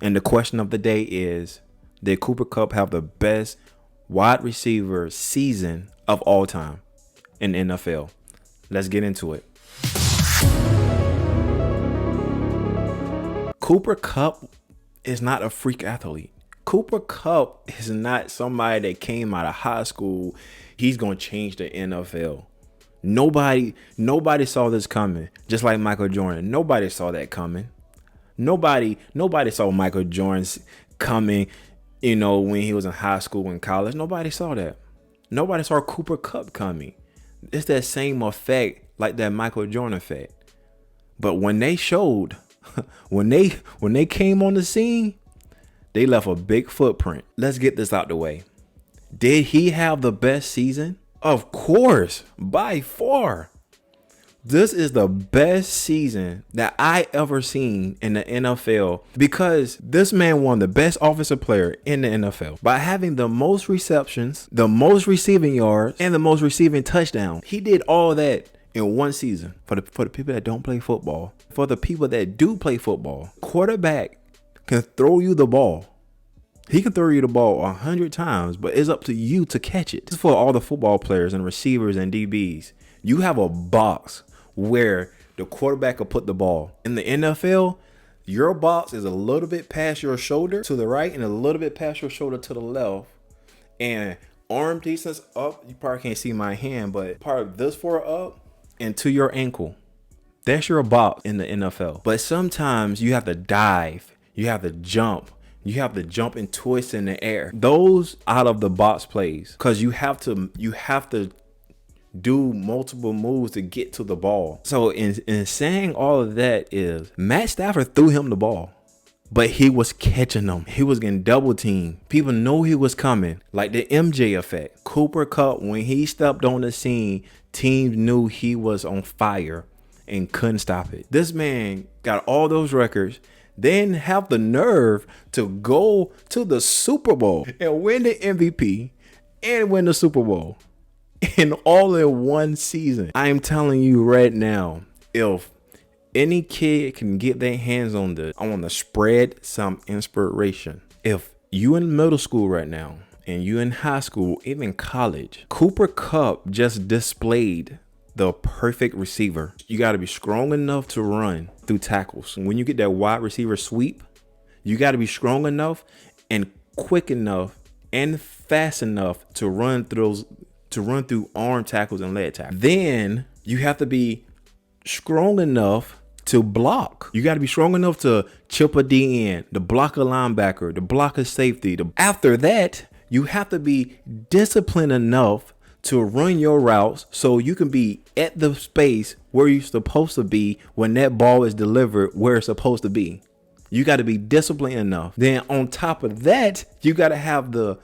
And the question of the day is, did Cooper Kupp have the best wide receiver season of all time in the NFL? Let's get into it. Cooper Kupp is not a freak athlete. Cooper Kupp is not somebody that came out of high school. He's going to change the NFL. Nobody saw this coming. Just like Michael Jordan. Nobody saw that coming. Nobody saw Michael Jordan coming, when he was in high school and college. Nobody saw that. Nobody saw Cooper Kupp coming. It's that same effect, like that Michael Jordan effect. But when they showed, when they came on the scene, they left a big footprint. Let's get this out the way. Did he have the best season? Of course, by far. This is the best season that I ever seen in the NFL because this man won the best offensive player in the NFL by having the most receptions, the most receiving yards, and the most receiving touchdowns. He did all that in one season. For the people that don't play football, for the people that do play football, quarterback can throw you the ball. He can throw you the ball 100 times, but it's up to you to catch it. This is for all the football players and receivers and DBs. You have a box where the quarterback will put the ball. In the NFL, your box is a little bit past your shoulder to the right and a little bit past your shoulder to the left. And arm distance up, you probably can't see my hand, but part of this far up and to your ankle. That's your box in the NFL. But sometimes you have to dive. You have to jump. You have to jump and twist in the air. Those out of the box plays, because you have to do multiple moves to get to the ball. So in saying all of that is Matt Stafford threw him the ball, but he was catching them. He was getting double teamed. People know he was coming, like the MJ effect. Cooper Kupp, when he stepped on the scene, teams knew he was on fire and couldn't stop it. This man got all those records, then have the nerve to go to the Super Bowl and win the MVP and win the Super Bowl in all in one season. I am telling you right now, if any kid can get their hands on this, I want to spread some inspiration. If you in middle school right now and you in high school, even college, Cooper Kupp just displayed the perfect receiver. You got to be strong enough to run through tackles. When you get that wide receiver sweep, you got to be strong enough and quick enough and fast enough to run through arm tackles and leg tackles. Then you have to be strong enough to block. You got to be strong enough to chip a DN, to block a linebacker, to block a safety. After that, you have to be disciplined enough to run your routes so you can be at the space where you're supposed to be when that ball is delivered where it's supposed to be. You got to be disciplined enough. Then on top of that, you got to have the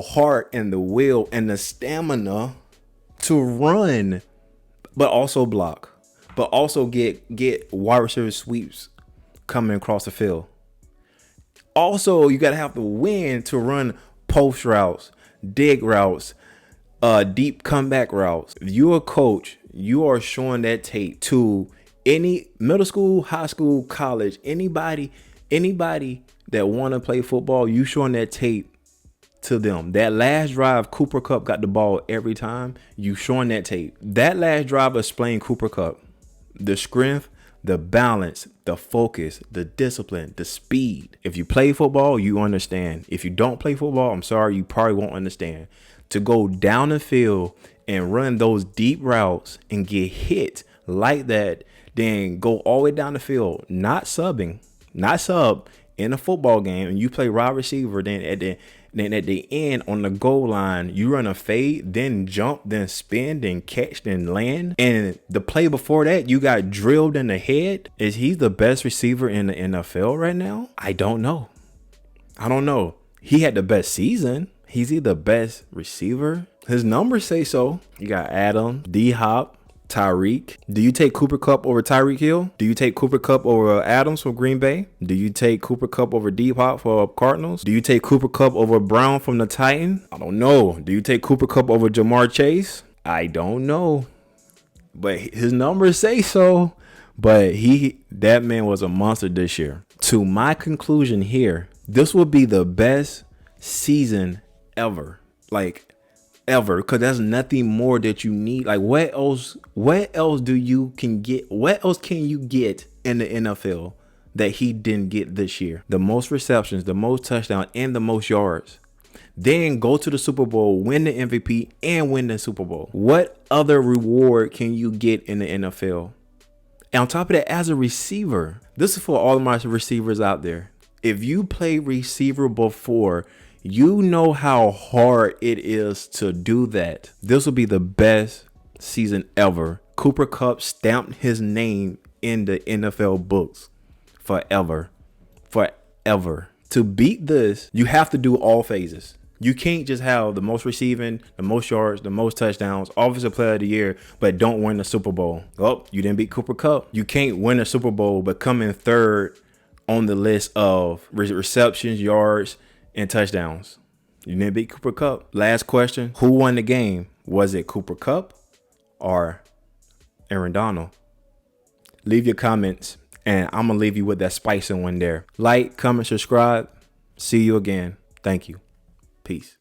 heart and the will and the stamina to run, but also block, but also get wide receiver sweeps coming across the field. Also, you got to have the wind to run post routes, dig routes, deep comeback routes. If you're a coach, you are showing that tape to any middle school, high school, college, anybody that want to play football. You showing that tape to them. That last drive, Cooper Kupp got the ball every time. You showing that tape. That last drive explained Cooper Kupp. The strength, the balance, the focus, the discipline, the speed. If you play football, you understand. If you don't play football, I'm sorry, you probably won't understand. To go down the field and run those deep routes and get hit like that, then go all the way down the field, not sub in a football game, and you play wide receiver, then at the end on the goal line, you run a fade, then jump, then spin, then catch, then land. And the play before that, you got drilled in the head. Is he the best receiver in the NFL right now? I don't know. He had the best season. He's the best receiver. His numbers say so. You got Adam, D-Hop, Tyreek. Do you take Cooper Kupp over Tyreek Hill? Do you take Cooper Kupp over Adams from Green Bay? Do you take Cooper Kupp over D-Hop for Cardinals? Do you take Cooper Kupp over Brown from the Titans? I don't know. Do you take Cooper Kupp over Jamar Chase? I don't know. But his numbers say so. But that man was a monster this year. To my conclusion here, this will be the best season ever. Like ever, because there's nothing more that you need. Like what else do you can get? What else can you get in the NFL that he didn't get this year? The most receptions, the most touchdowns, and the most yards. Then go to the Super Bowl, win the MVP, and win the Super Bowl. What other reward can you get in the NFL? And on top of that, as a receiver, this is for all of my receivers out there. If you play receiver before, you know how hard it is to do that. This will be the best season ever. Cooper Kupp stamped his name in the NFL books forever. Forever. To beat this, you have to do all phases. You can't just have the most receiving, the most yards, the most touchdowns, offensive player of the year, but don't win the Super Bowl. Oh, you didn't beat Cooper Kupp. You can't win a Super Bowl, but come in third on the list of receptions, yards, and touchdowns. You didn't beat Cooper Kupp. Last question. Who won the game? Was it Cooper Kupp or Aaron Donald? Leave your comments, and I'm going to leave you with that spicy one there. Like, comment, subscribe. See you again. Thank you. Peace.